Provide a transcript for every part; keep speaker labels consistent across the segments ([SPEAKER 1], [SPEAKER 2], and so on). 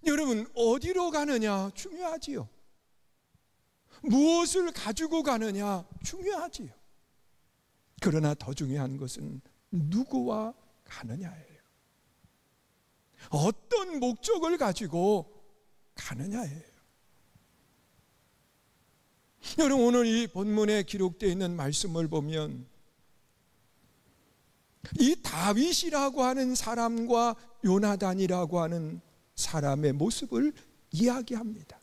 [SPEAKER 1] 여러분, 어디로 가느냐 중요하지요. 무엇을 가지고 가느냐 중요하지요. 그러나 더 중요한 것은 누구와 가느냐예요. 어떤 목적을 가지고 가느냐예요. 여러분, 오늘 이 본문에 기록되어 있는 말씀을 보면 이 다윗이라고 하는 사람과 요나단이라고 하는 사람의 모습을 이야기합니다.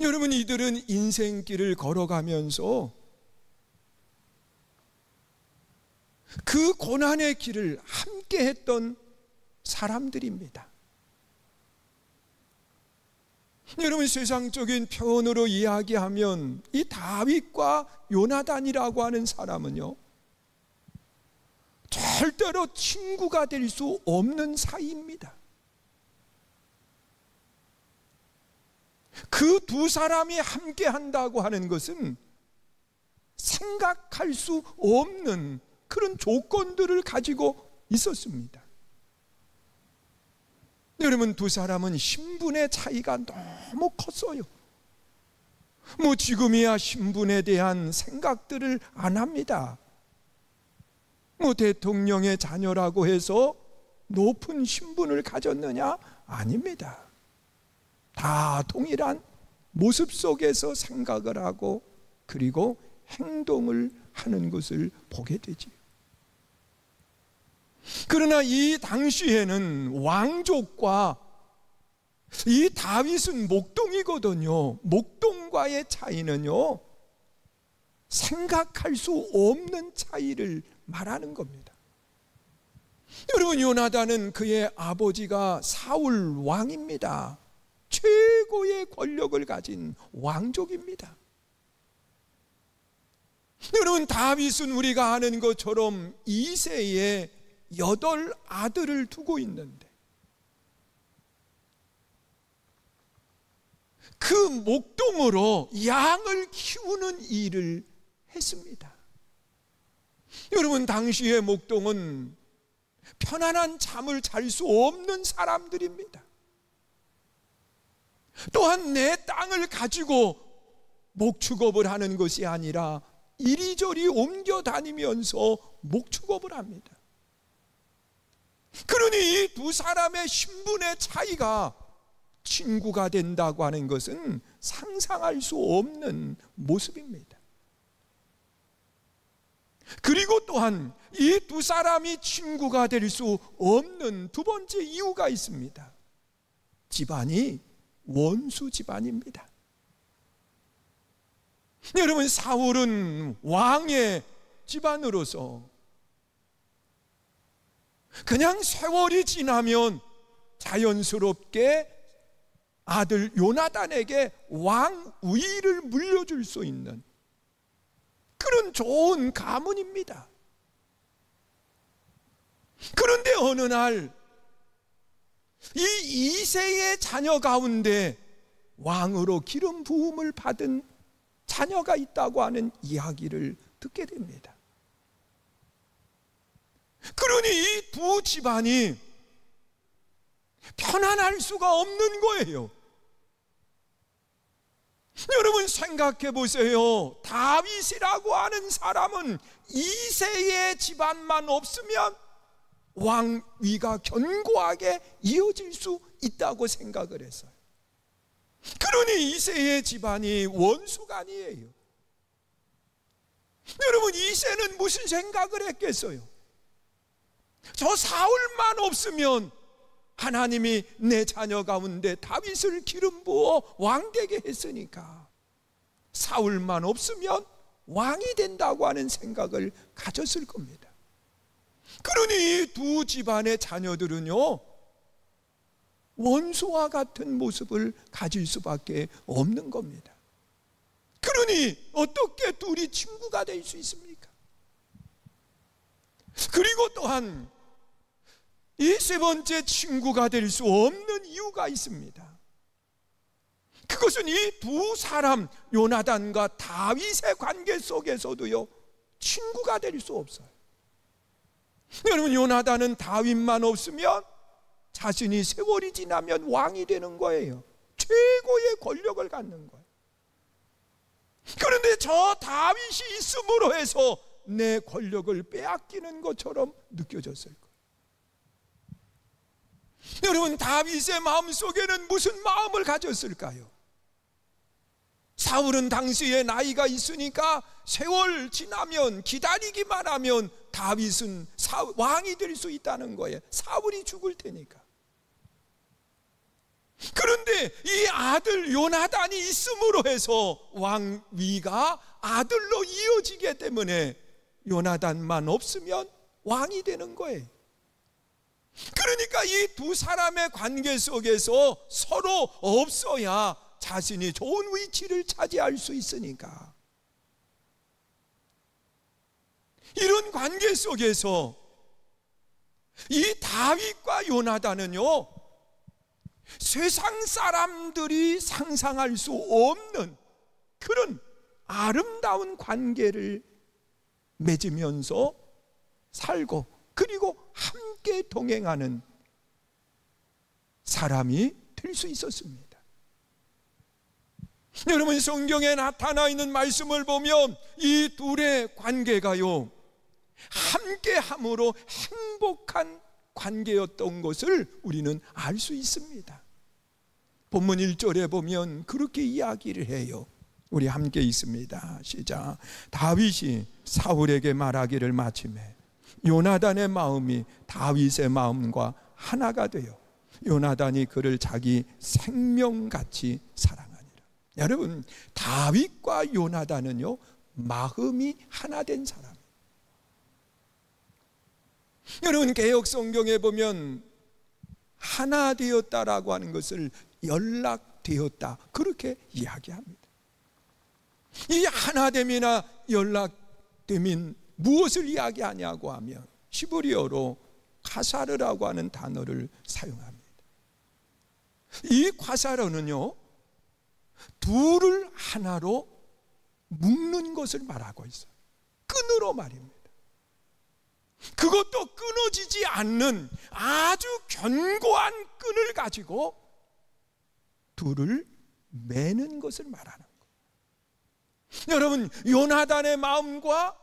[SPEAKER 1] 여러분, 이들은 인생길을 걸어가면서 그 고난의 길을 함께 했던 사람들입니다. 여러분, 세상적인 표현으로 이야기하면 이 다윗과 요나단이라고 하는 사람은요, 절대로 친구가 될 수 없는 사이입니다. 그 두 사람이 함께 한다고 하는 것은 생각할 수 없는 그런 조건들을 가지고 있었습니다. 여러분, 두 사람은 신분의 차이가 너무 컸어요. 지금이야 신분에 대한 생각들을 안 합니다. 대통령의 자녀라고 해서 높은 신분을 가졌느냐? 아닙니다. 다 동일한 모습 속에서 생각을 하고 그리고 행동을 하는 것을 보게 되지. 그러나 이 당시에는 왕족과 이 다윗은 목동이거든요. 목동과의 차이는요, 생각할 수 없는 차이를 말하는 겁니다. 여러분, 요나단은 그의 아버지가 사울 왕입니다. 최고의 권력을 가진 왕족입니다. 여러분, 다윗은 우리가 아는 것처럼 이새의 8 아들을 두고 있는데 그 목동으로 양을 키우는 일을 했습니다. 여러분, 당시의 목동은 편안한 잠을 잘 수 없는 사람들입니다. 또한 내 땅을 가지고 목축업을 하는 것이 아니라 이리저리 옮겨 다니면서 목축업을 합니다. 그러니 이 두 사람의 신분의 차이가 친구가 된다고 하는 것은 상상할 수 없는 모습입니다. 그리고 또한 이 두 사람이 친구가 될 수 없는 두 번째 이유가 있습니다. 집안이 원수 집안입니다. 여러분, 사울은 왕의 집안으로서 그냥 세월이 지나면 자연스럽게 아들 요나단에게 왕위를 물려줄 수 있는 그런 좋은 가문입니다. 그런데 어느 날 이 이새의 자녀 가운데 왕으로 기름 부음을 받은 자녀가 있다고 하는 이야기를 듣게 됩니다. 그러니 이 두 집안이 편안할 수가 없는 거예요. 여러분, 생각해 보세요. 다윗이라고 하는 사람은 이새의 집안만 없으면 왕위가 견고하게 이어질 수 있다고 생각을 했어요. 그러니 이새의 집안이 원수가 아니에요. 여러분, 이새는 무슨 생각을 했겠어요? 저 사울만 없으면 하나님이 내 자녀 가운데 다윗을 기름 부어 왕되게 했으니까 사울만 없으면 왕이 된다고 하는 생각을 가졌을 겁니다. 그러니 이 두 집안의 자녀들은요, 원수와 같은 모습을 가질 수밖에 없는 겁니다. 그러니 어떻게 둘이 친구가 될 수 있습니까? 그리고 또한 이 세 번째 친구가 될 수 없는 이유가 있습니다. 그것은 이 두 사람, 요나단과 다윗의 관계 속에서도요, 친구가 될 수 없어요. 여러분, 요나단은 다윗만 없으면 자신이 세월이 지나면 왕이 되는 거예요. 최고의 권력을 갖는 거예요. 그런데 저 다윗이 있음으로 해서 내 권력을 빼앗기는 것처럼 느껴졌을 거예요. 여러분, 다윗의 마음속에는 무슨 마음을 가졌을까요? 사울은 당시에 나이가 있으니까 세월 지나면, 기다리기만 하면 다윗은 왕이 될 수 있다는 거예요. 사울이 죽을 테니까. 그런데 이 아들 요나단이 있음으로 해서 왕위가 아들로 이어지기 때문에 요나단만 없으면 왕이 되는 거예요. 그러니까 이 두 사람의 관계 속에서 서로 없어야 자신이 좋은 위치를 차지할 수 있으니까, 이런 관계 속에서 이 다윗과 요나단은요, 세상 사람들이 상상할 수 없는 그런 아름다운 관계를 맺으면서 살고, 그리고 함께 동행하는 사람이 될 수 있었습니다. 여러분, 성경에 나타나 있는 말씀을 보면 이 둘의 관계가요, 함께함으로 행복한 관계였던 것을 우리는 알 수 있습니다. 본문 1절에 보면 그렇게 이야기를 해요. 우리 함께 있습니다. 시작. 다윗이 사울에게 말하기를 마침에 요나단의 마음이 다윗의 마음과 하나가 되어 요나단이 그를 자기 생명같이 사랑하니라. 여러분, 다윗과 요나단은요, 마음이 하나 된 사람. 여러분, 개역 성경에 보면 하나 되었다라고 하는 것을 연락되었다, 그렇게 이야기합니다. 이 하나됨이나 연락됨인 무엇을 이야기하냐고 하면 히브리어로 카사르라고 하는 단어를 사용합니다. 이 카사르는요, 둘을 하나로 묶는 것을 말하고 있어요. 끈으로 말입니다. 그것도 끊어지지 않는 아주 견고한 끈을 가지고 둘을 매는 것을 말하는 거예요. 여러분, 요나단의 마음과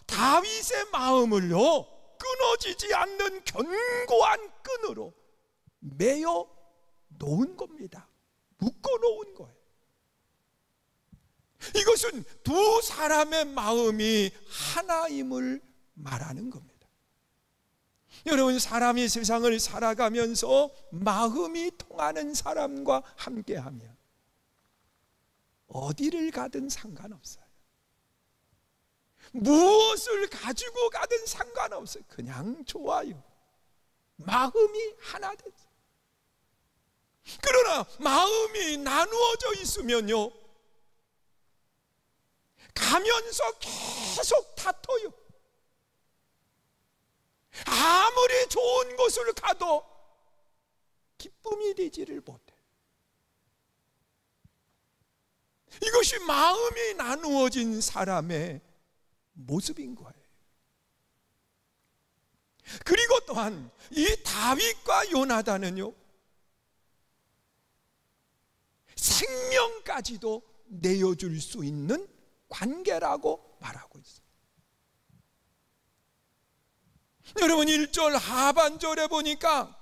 [SPEAKER 1] 다윗의 마음을요, 끊어지지 않는 견고한 끈으로 매어 놓은 겁니다. 묶어 놓은 거예요. 이것은 두 사람의 마음이 하나임을 말하는 겁니다. 여러분, 사람이 세상을 살아가면서 마음이 통하는 사람과 함께하면 어디를 가든 상관없어요. 무엇을 가지고 가든 상관없어요. 그냥 좋아요. 마음이 하나 됐어요. 그러나 마음이 나누어져 있으면요, 가면서 계속 다퉈요. 아무리 좋은 곳을 가도 기쁨이 되지를 못해. 이것이 마음이 나누어진 사람의 모습인 거예요. 그리고 또한 이 다윗과 요나단은요, 생명까지도 내어줄 수 있는 관계라고 말하고 있어요. 여러분, 1절 하반절에 보니까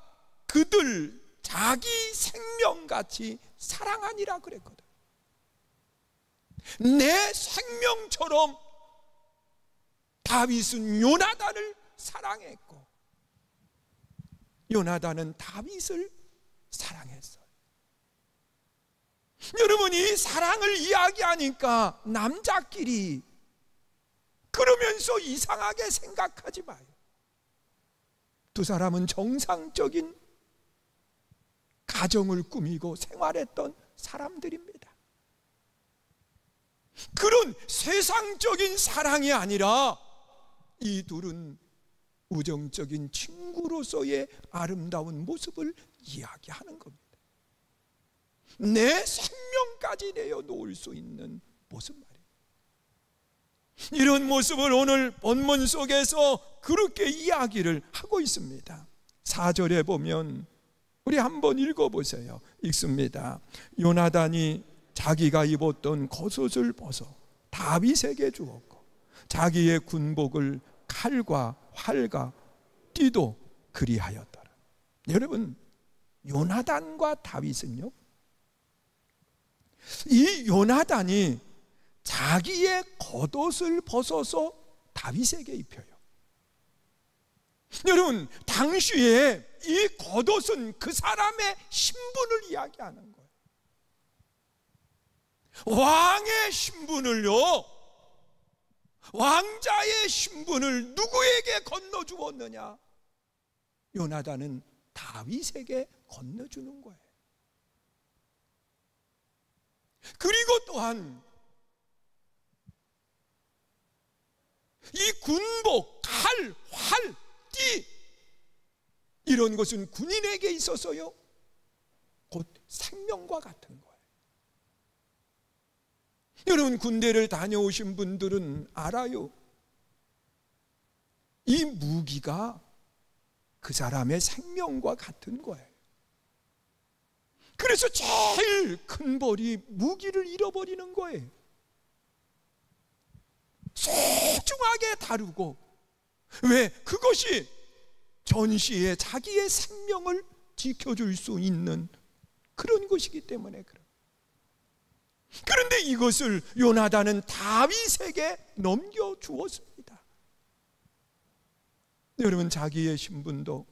[SPEAKER 1] 그들 자기 생명같이 사랑하니라 그랬거든. 내 생명처럼 다윗은 요나단을 사랑했고 요나단은 다윗을 사랑했어요. 여러분, 이 사랑을 이야기하니까 남자끼리 그러면서 이상하게 생각하지 마요. 두 사람은 정상적인 가정을 꾸미고 생활했던 사람들입니다. 그런 세상적인 사랑이 아니라 이 둘은 우정적인 친구로서의 아름다운 모습을 이야기하는 겁니다. 내 생명까지 내어놓을 수 있는 모습 말이에요. 이런 모습을 오늘 본문 속에서 그렇게 이야기를 하고 있습니다. 4절에 보면 우리 한번 읽어보세요. 읽습니다. 요나단이 자기가 입었던 겉옷을 벗어 다윗에게 주었고 자기의 군복을 칼과 활과 띠도 그리하였더라. 여러분, 요나단과 다윗은요, 이 요나단이 자기의 겉옷을 벗어서 다윗에게 입혀요. 여러분, 당시에 이 겉옷은 그 사람의 신분을 이야기하는 거예요. 왕의 신분을요, 왕자의 신분을 누구에게 건너주었느냐? 요나단은 다윗에게 건너주는 거예요. 그리고 또한 이 군복, 칼, 활, 띠, 이런 것은 군인에게 있어서요, 곧 생명과 같은 거예요. 여러분, 군대를 다녀오신 분들은 알아요. 이 무기가 그 사람의 생명과 같은 거예요. 그래서 제일 큰 벌이 무기를 잃어버리는 거예요. 소중하게 다루고, 왜? 그것이 전시에 자기의 생명을 지켜줄 수 있는 그런 것이기 때문에 그래요. 그런데 이것을 요나단은 다윗에게 넘겨주었습니다. 여러분, 자기의 신분도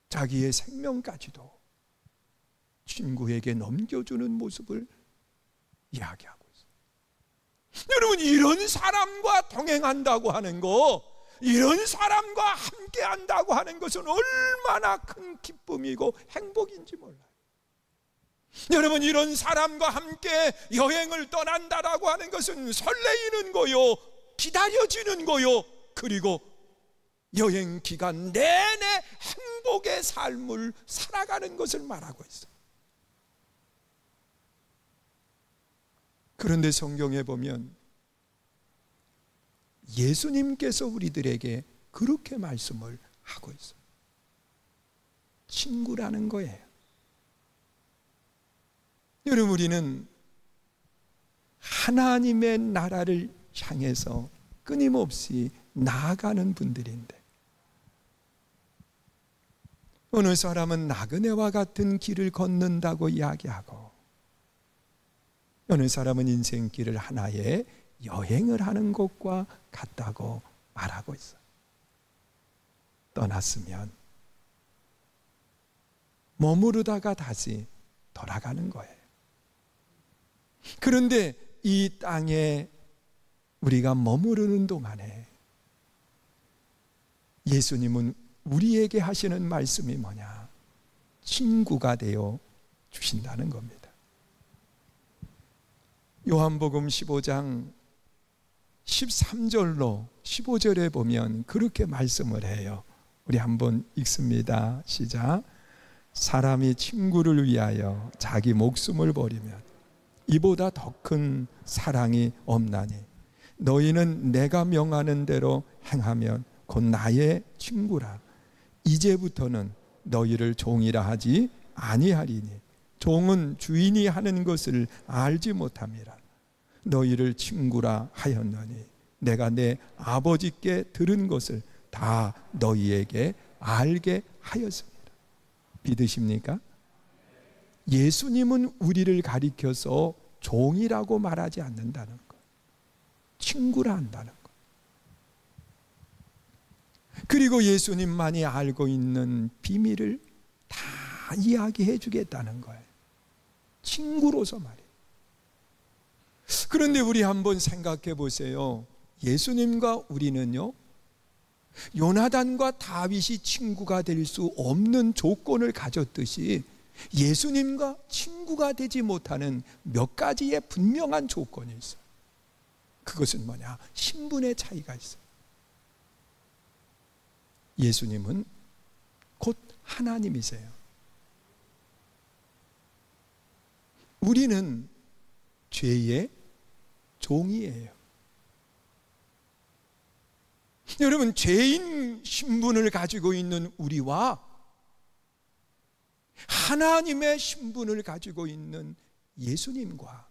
[SPEAKER 1] 자기의 생명까지도 친구에게 넘겨주는 모습을 이야기하고 있어요. 여러분, 이런 사람과 동행한다고 하는 거, 이런 사람과 함께 한다고 하는 것은 얼마나 큰 기쁨이고 행복인지 몰라요. 여러분, 이런 사람과 함께 여행을 떠난다라고 하는 것은 설레이는 거요, 기다려지는 거요, 그리고 여행 기간 내내 행복의 삶을 살아가는 것을 말하고 있어요. 그런데 성경에 보면 예수님께서 우리들에게 그렇게 말씀을 하고 있어요. 친구라는 거예요. 여러분, 우리는 하나님의 나라를 향해서 끊임없이 나아가는 분들인데, 어느 사람은 나그네와 같은 길을 걷는다고 이야기하고, 어느 사람은 인생길을 하나의 여행을 하는 것과 같다고 말하고 있어요. 떠났으면 머무르다가 다시 돌아가는 거예요. 그런데 이 땅에 우리가 머무르는 동안에 예수님은 우리에게 하시는 말씀이 뭐냐? 친구가 되어 주신다는 겁니다. 요한복음 15장 13절로 15절에 보면 그렇게 말씀을 해요. 우리 한번 읽습니다. 시작. 사람이 친구를 위하여 자기 목숨을 버리면 이보다 더 큰 사랑이 없나니 너희는 내가 명하는 대로 행하면 곧 나의 친구라. 이제부터는 너희를 종이라 하지 아니하리니 종은 주인이 하는 것을 알지 못함이라. 너희를 친구라 하였노니 내가 내 아버지께 들은 것을 다 너희에게 알게 하였습니다. 믿으십니까? 예수님은 우리를 가리켜서 종이라고 말하지 않는다는 것, 친구라 한다는 것. 그리고 예수님만이 알고 있는 비밀을 다 이야기해 주겠다는 거예요. 친구로서 말이에요. 그런데 우리 한번 생각해 보세요. 예수님과 우리는요, 요나단과 다윗이 친구가 될 수 없는 조건을 가졌듯이 예수님과 친구가 되지 못하는 몇 가지의 분명한 조건이 있어요. 그것은 뭐냐? 신분의 차이가 있어요. 예수님은 곧 하나님이세요. 우리는 죄의 종이에요. 여러분, 죄인 신분을 가지고 있는 우리와 하나님의 신분을 가지고 있는 예수님과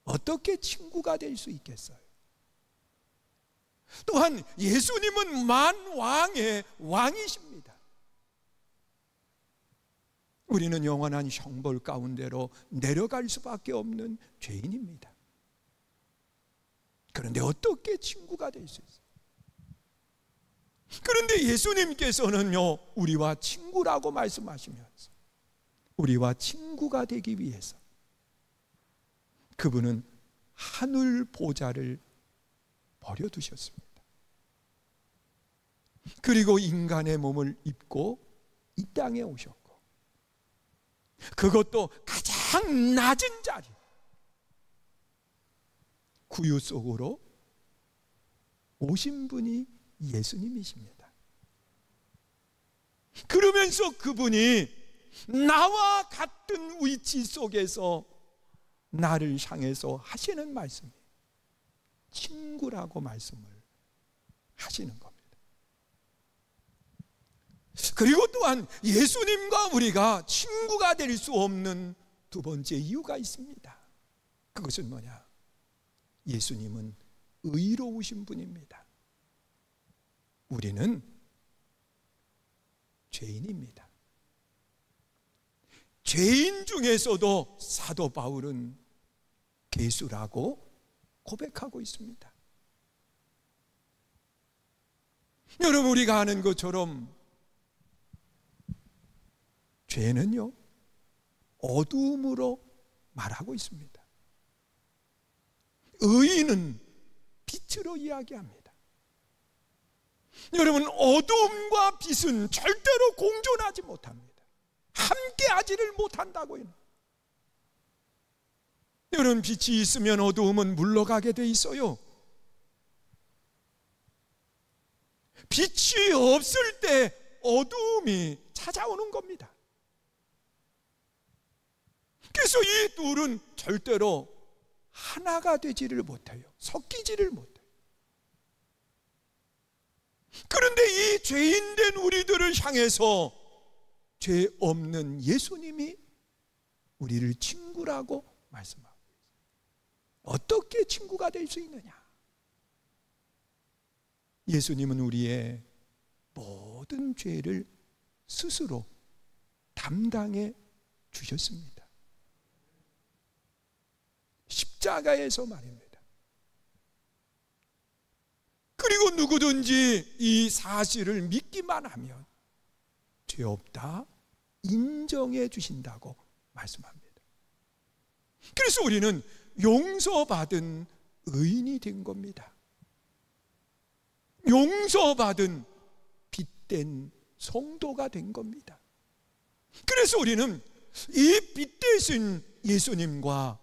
[SPEAKER 1] 어떻게 친구가 될 수 있겠어요? 또한 예수님은 만왕의 왕이십니다. 우리는 영원한 형벌 가운데로 내려갈 수밖에 없는 죄인입니다. 그런데 어떻게 친구가 될 수 있어요? 그런데 예수님께서는요, 우리와 친구라고 말씀하시면서 우리와 친구가 되기 위해서 그분은 하늘 보좌를 버려두셨습니다. 그리고 인간의 몸을 입고 이 땅에 오셨고, 그것도 가장 낮은 자리, 구유 속으로 오신 분이 예수님이십니다. 그러면서 그분이 나와 같은 위치 속에서 나를 향해서 하시는 말씀이 친구라고 말씀을 하시는 겁니다. 그리고 또한 예수님과 우리가 친구가 될 수 없는 두 번째 이유가 있습니다. 그것은 뭐냐? 예수님은 의로우신 분입니다. 우리는 죄인입니다. 죄인 중에서도 사도 바울은 괴수라고 고백하고 있습니다. 여러분, 우리가 아는 것처럼 죄는요, 어두움으로 말하고 있습니다. 의인은 빛으로 이야기합니다. 여러분, 어두움과 빛은 절대로 공존하지 못합니다. 함께 하지를 못한다고요. 여러분, 빛이 있으면 어두움은 물러가게 돼 있어요. 빛이 없을 때 어두움이 찾아오는 겁니다. 그래서 이 둘은 절대로 하나가 되지를 못해요. 섞이지를 못해요. 그런데 이 죄인된 우리들을 향해서 죄 없는 예수님이 우리를 친구라고 말씀하고 있어요. 어떻게 친구가 될 수 있느냐? 예수님은 우리의 모든 죄를 스스로 담당해 주셨습니다. 십자가에서 말입니다. 그리고 누구든지 이 사실을 믿기만 하면 죄 없다 인정해 주신다고 말씀합니다. 그래서 우리는 용서받은 의인이 된 겁니다. 용서받은 빛된 성도가 된 겁니다. 그래서 우리는 이 빛 대신 예수님과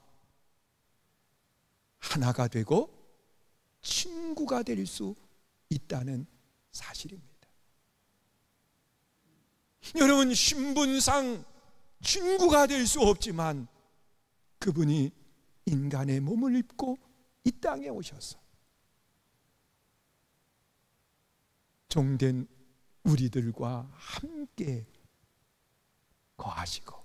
[SPEAKER 1] 하나가 되고 친구가 될 수 있다는 사실입니다. 여러분, 신분상 친구가 될 수 없지만 그분이 인간의 몸을 입고 이 땅에 오셔서 종된 우리들과 함께 거하시고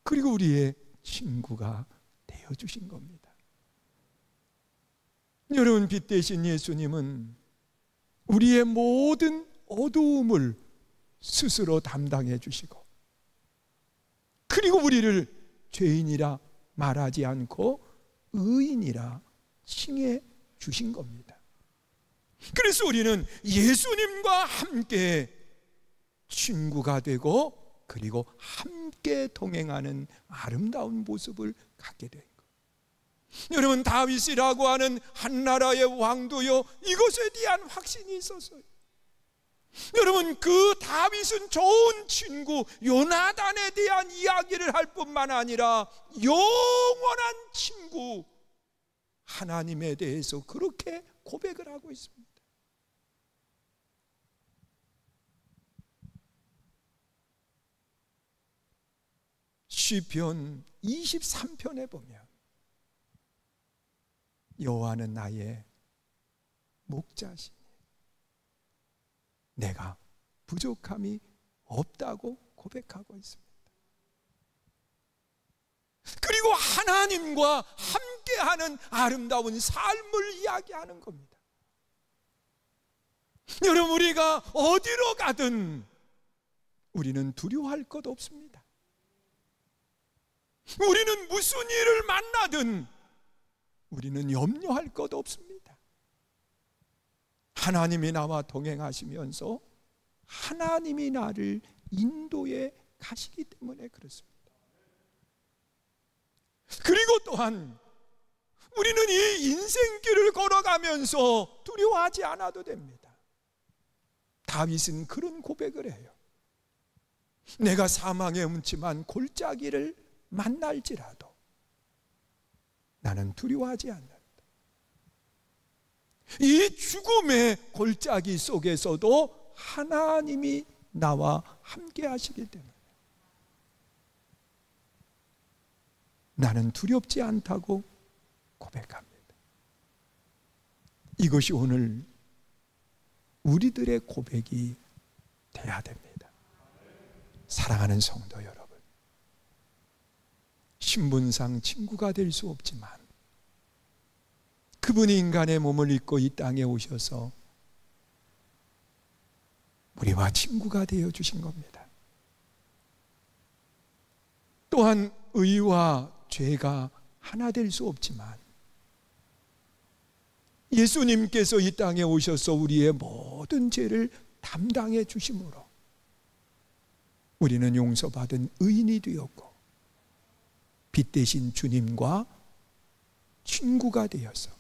[SPEAKER 1] 그리고 우리의 친구가 되어주신 겁니다. 여러분, 빛 대신 예수님은 우리의 모든 어두움을 스스로 담당해 주시고 그리고 우리를 죄인이라 말하지 않고 의인이라 칭해 주신 겁니다. 그래서 우리는 예수님과 함께 친구가 되고 그리고 함께 동행하는 아름다운 모습을 갖게 된 거예요. 여러분, 다윗이라고 하는 한 나라의 왕도요, 이것에 대한 확신이 있었어요. 여러분, 그 다윗은 좋은 친구 요나단에 대한 이야기를 할 뿐만 아니라 영원한 친구 하나님에 대해서 그렇게 고백을 하고 있습니다. 시편 23편에 보면 여호와는 나의 목자시니 내가 부족함이 없다고 고백하고 있습니다. 그리고 하나님과 함께하는 아름다운 삶을 이야기하는 겁니다. 여러분, 우리가 어디로 가든 우리는 두려워할 것 없습니다. 우리는 무슨 일을 만나든 우리는 염려할 것 없습니다. 하나님이 나와 동행하시면서 하나님이 나를 인도해 가시기 때문에 그렇습니다. 그리고 또한 우리는 이 인생길을 걸어가면서 두려워하지 않아도 됩니다. 다윗은 그런 고백을 해요. 내가 사망의 음침한 골짜기를 만날지라도 나는 두려워하지 않는다. 이 죽음의 골짜기 속에서도 하나님이 나와 함께 하시기 때문에 나는 두렵지 않다고 고백합니다. 이것이 오늘 우리들의 고백이 돼야 됩니다. 사랑하는 성도 여러분, 신분상 친구가 될 수 없지만 그분이 인간의 몸을 입고 이 땅에 오셔서 우리와 친구가 되어 주신 겁니다. 또한 의와 죄가 하나 될 수 없지만 예수님께서 이 땅에 오셔서 우리의 모든 죄를 담당해 주심으로 우리는 용서받은 의인이 되었고 빛 대신 주님과 친구가 되어서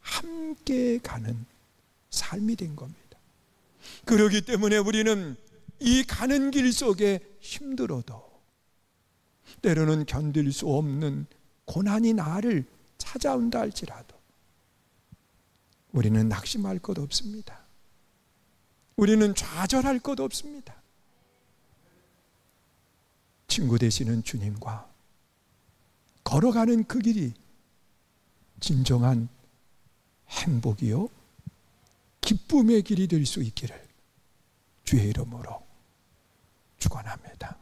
[SPEAKER 1] 함께 가는 삶이 된 겁니다. 그렇기 때문에 우리는 이 가는 길 속에 힘들어도 때로는 견딜 수 없는 고난이 나를 찾아온다 할지라도 우리는 낙심할 것 없습니다. 우리는 좌절할 것 없습니다. 친구 되시는 주님과 걸어가는 그 길이 진정한 행복이요 기쁨의 길이 될 수 있기를 주의 이름으로 축원합니다.